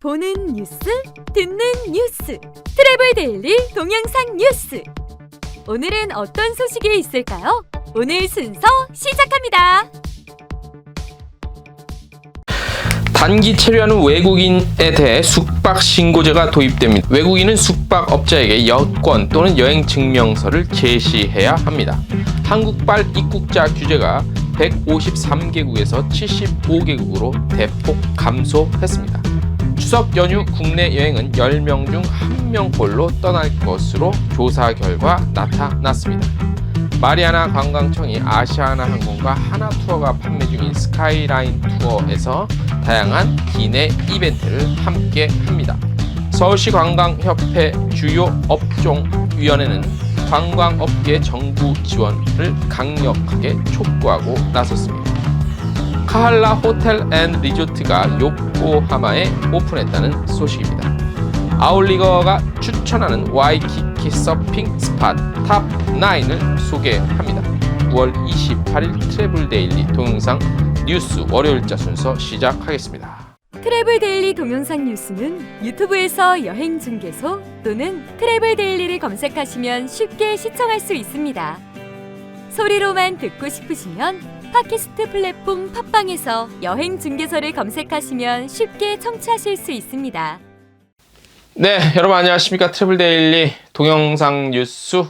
보는 뉴스, 듣는 뉴스, 트래블 데일리 동영상 뉴스. 오늘은 어떤 소식이 있을까요? 오늘 순서 시작합니다. 단기 체류하는 외국인에 대해 숙박 신고제가 도입됩니다. 외국인은 숙박업자에게 여권 또는 여행 증명서를 제시해야 합니다. 한국발 입국자 규제가 153개국에서 75개국으로 대폭 감소했습니다. 추석 연휴 국내 여행은 10명 중 1명꼴로 떠날 것으로 조사 결과 나타났습니다. 마리아나 관광청이 아시아나 항공과 하나투어가 판매 중인 스카이라인 투어에서 다양한 기내 이벤트를 함께 합니다. 서울시 관광협회 주요 업종위원회는 관광업계 정부 지원을 강력하게 촉구하고 나섰습니다. 카할라 호텔 앤 리조트가 요코하마에 오픈했다는 소식입니다. 아울리거가 추천하는 와이키키 서핑 스팟 탑 9을 소개합니다. 9월 28일 트래블 데일리 동영상 뉴스 월요일자 순서 시작하겠습니다. 트래블 데일리 동영상 뉴스는 유튜브에서 여행 중개소 또는 트래블 데일리를 검색하시면 쉽게 시청할 수 있습니다. 소리로만 듣고 싶으시면 팟캐스트 플랫폼 팟빵에서 여행 중개소를 검색하시면 쉽게 청취하실 수 있습니다. 네, 여러분 안녕하십니까? 트래블 데일리 동영상 뉴스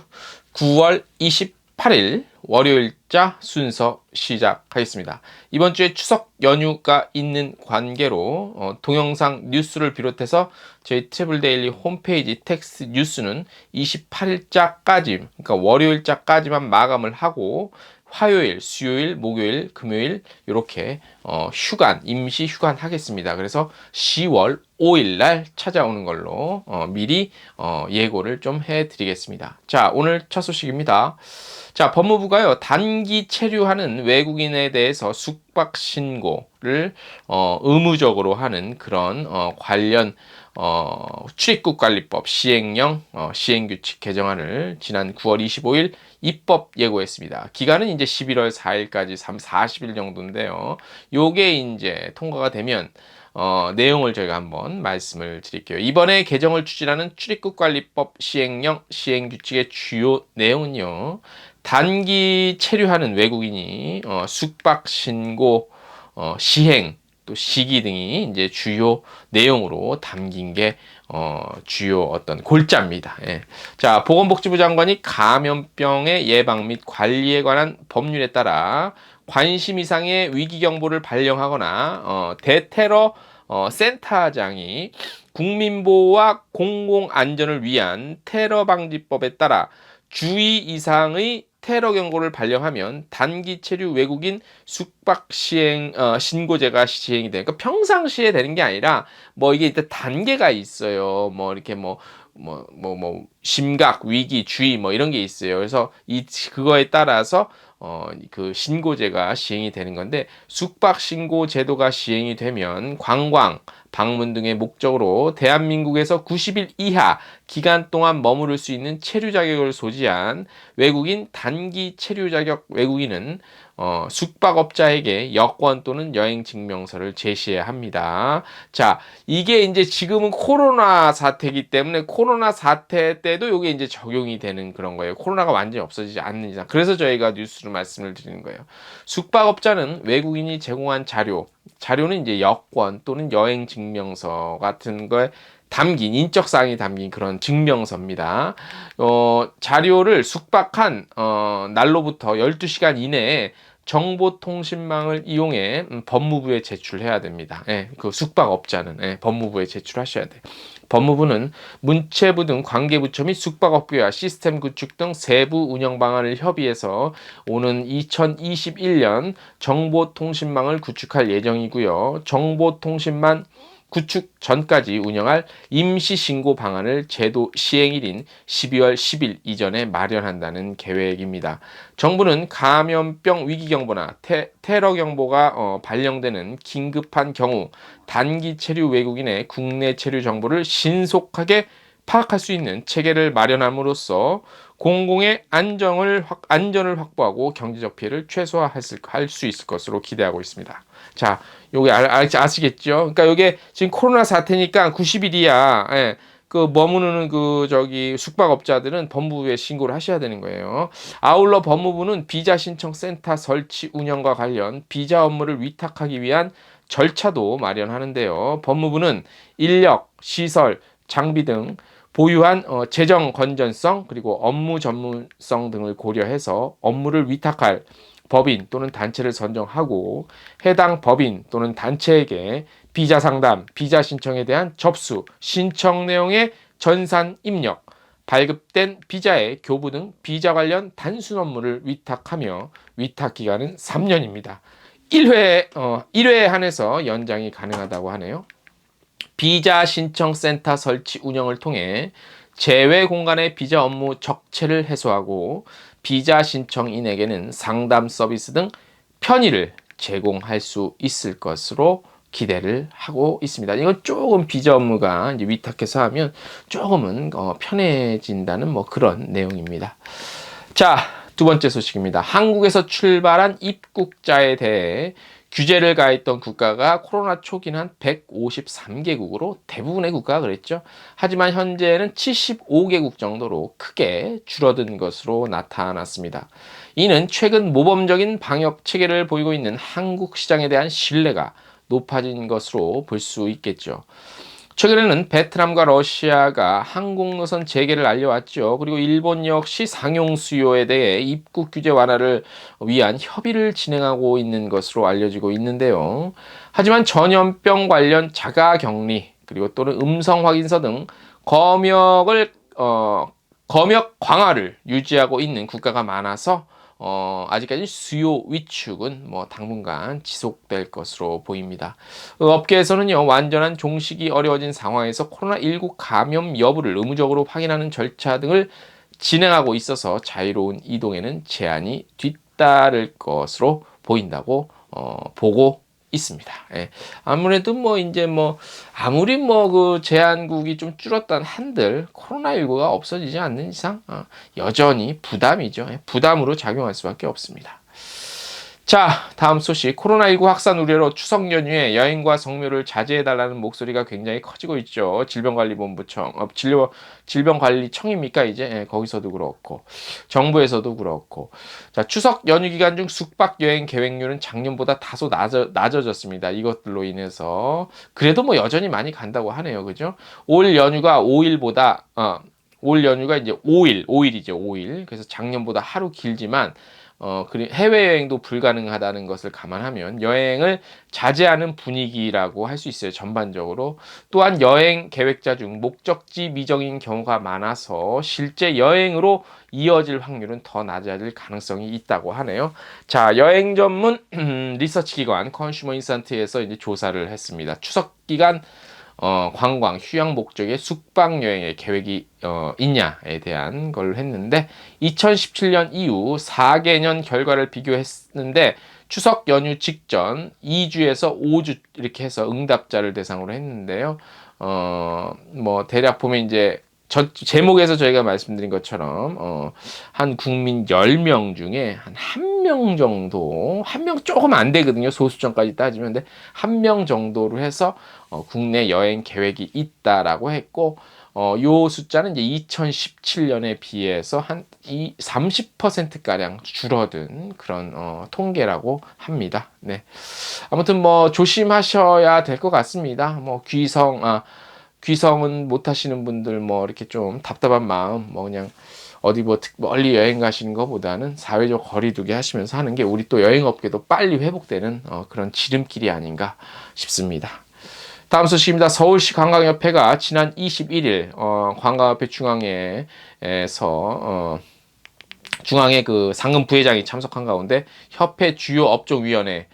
9월 28일 월요일자 순서 시작하겠습니다. 이번 주에 추석 연휴가 있는 관계로 동영상 뉴스를 비롯해서 저희 트래블 데일리 홈페이지 텍스트 뉴스는 28일자까지, 그러니까 월요일자까지만 마감을 하고 화요일, 수요일, 목요일, 금요일 이렇게 휴관, 임시 휴관 하겠습니다. 그래서 10월 5일 날 찾아오는 걸로 미리 예고를 좀 해드리겠습니다. 자, 오늘 첫 소식입니다. 자, 법무부가요, 단기 체류하는 외국인에 대해서 숙박 신고를 의무적으로 하는 그런 관련 출입국관리법 시행령 시행규칙 개정안을 지난 9월 25일 입법 예고했습니다. 기간은 이제 11월 4일까지 40일 정도인데요. 요게 이제 통과가 되면 내용을 저희가 한번 말씀을 드릴게요. 이번에 개정을 추진하는 출입국관리법 시행령 시행규칙의 주요 내용은요, 단기 체류하는 외국인이 숙박 신고 시행 또 시기 등이 이제 주요 내용으로 담긴 게 주요 어떤 골자입니다. 예. 자, 보건복지부 장관이 감염병의 예방 및 관리에 관한 법률에 따라 관심 이상의 위기 경보를 발령하거나 대테러 센터장이 국민보호와 공공안전을 위한 테러 방지법에 따라 주의 이상의 테러 경고를 발령하면 단기 체류 외국인 숙박 시행 신고제가 시행이 되니까 평상시에 되는 게 아니라 뭐 이게 일단 단계가 있어요. 뭐 이렇게 뭐 심각, 위기, 주의 뭐 이런 게 있어요. 그래서 그거에 따라서 그 신고제가 시행이 되는 건데, 숙박 신고 제도가 시행이 되면 관광, 방문 등의 목적으로 대한민국에서 90일 이하 기간 동안 머무를 수 있는 체류 자격을 소지한 외국인 단기 체류 자격 외국인은 숙박업자에게 여권 또는 여행 증명서를 제시해야 합니다. 자, 이게 이제 지금은 코로나 사태이기 때문에 코로나 사태 때도 이게 이제 적용이 되는 그런 거예요. 코로나가 완전히 없어지지 않는 이상. 그래서 저희가 뉴스로 말씀을 드리는 거예요. 숙박업자는 외국인이 제공한 자료는 이제 여권 또는 여행 증명서 같은 거에 담긴 인적사항이 담긴 그런 증명서입니다. 자료를 숙박한 날로부터 12시간 이내에 정보통신망을 이용해 법무부에 제출해야 됩니다. 예, 그 숙박업자는 법무부에 제출하셔야 돼요. 법무부는 문체부 등 관계부처 및 숙박업계와 시스템 구축 등 세부 운영 방안을 협의해서 오는 2021년 정보통신망을 구축할 예정이고요. 정보통신망 구축 전까지 운영할 임시신고 방안을 제도 시행일인 12월 10일 이전에 마련한다는 계획입니다. 정부는 감염병 위기경보나 테러 경보가 발령되는 긴급한 경우 단기 체류 외국인의 국내 체류 정보를 신속하게 파악할 수 있는 체계를 마련함으로써 공공의 안전을 확보하고 경제적 피해를 최소화할 수 있을 것으로 기대하고 있습니다. 자, 요게 아시겠죠? 그러니까 요게 지금 코로나 사태니까 90일이야. 예. 그 머무르는 숙박업자들은 법무부에 신고를 하셔야 되는 거예요. 아울러 법무부는 비자 신청 센터 설치 운영과 관련 비자 업무를 위탁하기 위한 절차도 마련하는데요. 법무부는 인력, 시설, 장비 등 보유한 재정 건전성 그리고 업무 전문성 등을 고려해서 업무를 위탁할 법인 또는 단체를 선정하고 해당 법인 또는 단체에게 비자 상담, 비자 신청에 대한 접수, 신청 내용의 전산 입력, 발급된 비자의 교부 등 비자 관련 단순 업무를 위탁하며 위탁 기간은 3년입니다. 1회에 한해서 연장이 가능하다고 하네요. 비자 신청 센터 설치 운영을 통해 제외 공간의 비자 업무 적체를 해소하고 비자 신청인에게는 상담 서비스 등 편의를 제공할 수 있을 것으로 기대를 하고 있습니다. 이건 조금 비자 업무가 이제 위탁해서 하면 조금은 편해진다는 뭐 그런 내용입니다. 자, 두 번째 소식입니다. 한국에서 출발한 입국자에 대해 규제를 가했던 국가가 코로나 초기는 한 153개국으로 대부분의 국가가 그랬죠. 하지만 현재는 75개국 정도로 크게 줄어든 것으로 나타났습니다. 이는 최근 모범적인 방역 체계를 보이고 있는 한국 시장에 대한 신뢰가 높아진 것으로 볼 수 있겠죠. 최근에는 베트남과 러시아가 항공노선 재개를 알려왔죠. 그리고 일본 역시 상용 수요에 대해 입국 규제 완화를 위한 협의를 진행하고 있는 것으로 알려지고 있는데요. 하지만 전염병 관련 자가격리 그리고 또는 음성 확인서 등 검역 강화를 유지하고 있는 국가가 많아서 아직까지 수요 위축은 뭐 당분간 지속될 것으로 보입니다. 업계에서는요, 완전한 종식이 어려워진 상황에서 코로나19 감염 여부를 의무적으로 확인하는 절차 등을 진행하고 있어서 자유로운 이동에는 제한이 뒤따를 것으로 보인다고 보고 있습니다. 예. 아무래도 아무리 그 제한국이 좀 줄었던 한들 코로나19가 없어지지 않는 이상 여전히 부담이죠. 예. 부담으로 작용할 수밖에 없습니다. 자, 다음 소식. 코로나19 확산 우려로 추석 연휴에 여행과 성묘를 자제해달라는 목소리가 굉장히 커지고 있죠. 질병관리청입니까, 이제? 예, 거기서도 그렇고, 정부에서도 그렇고. 자, 추석 연휴 기간 중 숙박 여행 계획률은 작년보다 다소 낮아졌습니다. 이것들로 인해서. 그래도 뭐 여전히 많이 간다고 하네요. 그죠? 올 연휴가 이제 5일이죠, 5일. 그래서 작년보다 하루 길지만, 해외여행도 불가능하다는 것을 감안하면 여행을 자제하는 분위기라고 할 수 있어요. 전반적으로. 또한 여행 계획자 중 목적지 미정인 경우가 많아서 실제 여행으로 이어질 확률은 더 낮아질 가능성이 있다고 하네요. 자, 여행 전문 리서치 기관 컨슈머 인사이트에서 이제 조사를 했습니다. 추석 기간 관광, 휴양 목적의 숙박 여행의 계획이 있냐에 대한 걸 했는데 2017년 이후 4개년 결과를 비교했는데 추석 연휴 직전 2주에서 5주 이렇게 해서 응답자를 대상으로 했는데요. 대략 보면 이제 제목에서 저희가 말씀드린 것처럼 한 국민 10명 중에 한 1명 정도, 1명 조금 안 되거든요. 소수점까지 따지면. 근데 1명 정도로 해서 국내 여행 계획이 있다라고 했고 요 숫자는 이제 2017년에 비해서 한 30%가량 줄어든 그런 통계라고 합니다. 네. 아무튼 조심하셔야 될 것 같습니다. 귀성은 못 하시는 분들 이렇게 좀 답답한 마음 그냥 어디 멀리 여행 가시는 것보다는 사회적 거리두기 하시면서 하는 게 우리 또 여행업계도 빨리 회복되는 그런 지름길이 아닌가 싶습니다. 다음 소식입니다. 서울시 관광협회가 지난 21일 관광협회 중앙에 그 상금 부회장이 참석한 가운데 협회 주요 업종위원회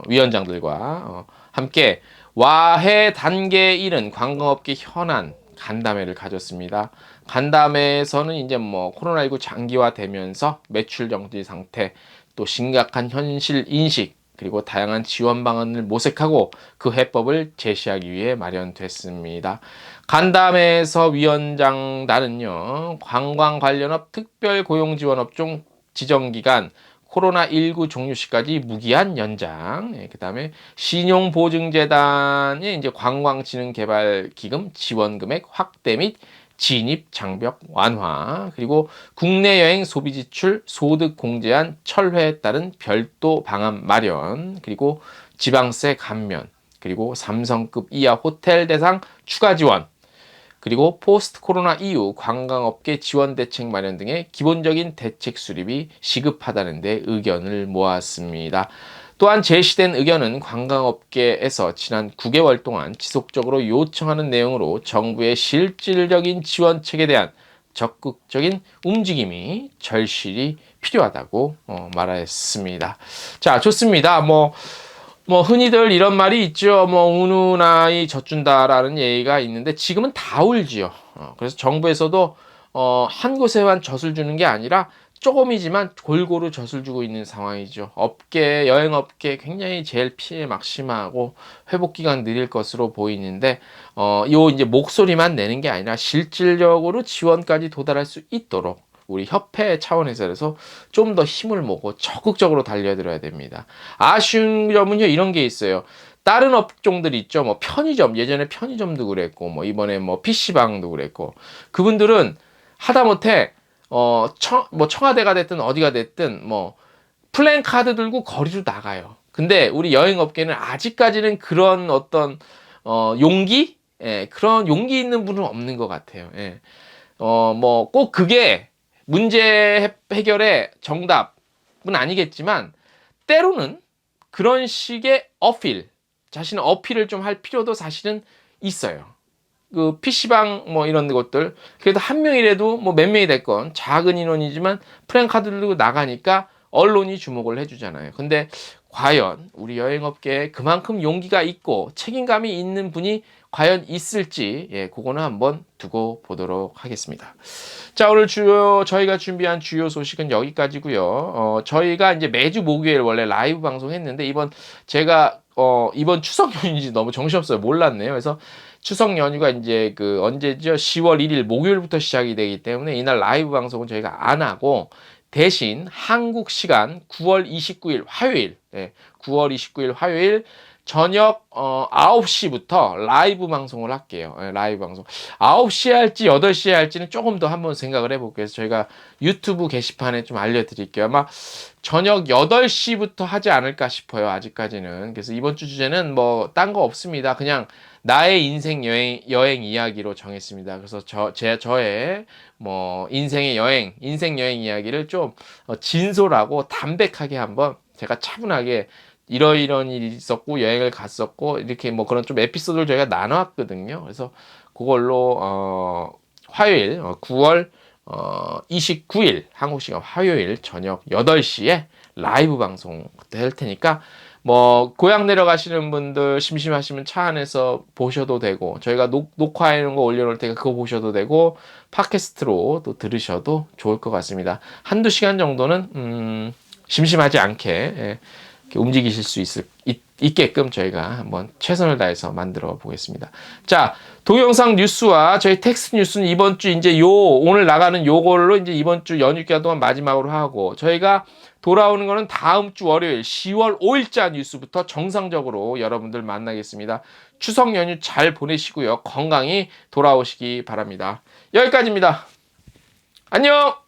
위원장들과 함께 와해 단계에 이른 관광업계 현안 간담회를 가졌습니다. 간담회에서는 이제 코로나19 장기화되면서 매출 정지 상태, 또 심각한 현실 인식, 그리고 다양한 지원 방안을 모색하고 그 해법을 제시하기 위해 마련됐습니다. 간담회에서 위원장단은요, 관광 관련업 특별고용지원업종 지정기간 코로나19 종료 시까지 무기한 연장, 그 다음에 신용보증재단의 이제 관광진흥개발기금 지원금액 확대 및 진입 장벽 완화, 그리고 국내 여행 소비 지출 소득 공제한 철회에 따른 별도 방안 마련, 그리고 지방세 감면, 그리고 삼성급 이하 호텔 대상 추가 지원, 그리고 포스트 코로나 이후 관광업계 지원 대책 마련 등의 기본적인 대책 수립이 시급하다는 데 의견을 모았습니다. 또한 제시된 의견은 관광업계에서 지난 9개월 동안 지속적으로 요청하는 내용으로 정부의 실질적인 지원책에 대한 적극적인 움직임이 절실히 필요하다고 말했습니다. 자, 좋습니다. 흔히들 이런 말이 있죠. 우는 아이 젖준다라는 얘기가 있는데 지금은 다 울지요. 그래서 정부에서도 한 곳에만 젖을 주는 게 아니라 조금이지만 골고루 젖을 주고 있는 상황이죠. 여행업계 굉장히 제일 피해 막심하고 회복 기간 느릴 것으로 보이는데, 이제 목소리만 내는 게 아니라 실질적으로 지원까지 도달할 수 있도록 우리 협회 차원에서 좀 더 힘을 모으고 적극적으로 달려들어야 됩니다. 아쉬운 점은요, 이런 게 있어요. 다른 업종들 있죠. 편의점, 예전에 편의점도 그랬고, 이번에 PC방도 그랬고, 그분들은 하다못해 청와대가 됐든 어디가 됐든 플랜카드 들고 거리로 나가요. 근데 우리 여행업계는 아직까지는 그런 어떤 용기? 예, 그런 용기 있는 분은 없는 것 같아요. 예. 꼭 그게 문제 해결의 정답은 아니겠지만 때로는 그런 식의 자신의 어필을 좀 할 필요도 사실은 있어요. 그 PC방 이런 것들, 그래도 한 명이라도 몇 명이 됐건 작은 인원이지만 플랜카드 들고 나가니까 언론이 주목을 해주잖아요. 근데 과연 우리 여행업계에 그만큼 용기가 있고 책임감이 있는 분이 과연 있을지, 그거는 한번 두고 보도록 하겠습니다. 자, 오늘 저희가 준비한 주요 소식은 여기까지고요. 저희가 이제 매주 목요일 원래 라이브 방송했는데 제가 이번 추석 연휴인지 너무 정신없어요. 몰랐네요. 그래서 추석 연휴가 이제 언제죠? 10월 1일 목요일부터 시작이 되기 때문에 이날 라이브 방송은 저희가 안 하고 대신 한국 시간 9월 29일 화요일, 9월 29일 화요일 저녁 9시부터 라이브 방송을 할게요. 라이브 방송. 9시에 할지 8시에 할지는 조금 더 한번 생각을 해볼게요. 그래서 저희가 유튜브 게시판에 좀 알려드릴게요. 아마 저녁 8시부터 하지 않을까 싶어요. 아직까지는. 그래서 이번 주 주제는 딴 거 없습니다. 그냥 나의 인생 여행 이야기로 정했습니다. 그래서 저의 인생 여행 이야기를 좀 진솔하고 담백하게 한번 제가 차분하게 이런 일이 있었고 여행을 갔었고 이렇게 그런 좀 에피소드를 저희가 나눠왔거든요. 그래서 그걸로 화요일 9월 29일 한국 시간 화요일 저녁 8시에 라이브 방송 그때 할 테니까 고향 내려가시는 분들 심심하시면 차 안에서 보셔도 되고 저희가 녹화해 놓은 거 올려놓을 테니까 그거 보셔도 되고 팟캐스트로 또 들으셔도 좋을 것 같습니다. 한두 시간 정도는 심심하지 않게 움직이실 수 있게끔 저희가 한번 최선을 다해서 만들어 보겠습니다. 자, 동영상 뉴스와 저희 텍스트 뉴스는 이번 주 이제 오늘 나가는 요걸로 이제 이번 주 연휴 기간 동안 마지막으로 하고 저희가 돌아오는 거는 다음 주 월요일 10월 5일자 뉴스부터 정상적으로 여러분들 만나겠습니다. 추석 연휴 잘 보내시고요. 건강히 돌아오시기 바랍니다. 여기까지입니다. 안녕!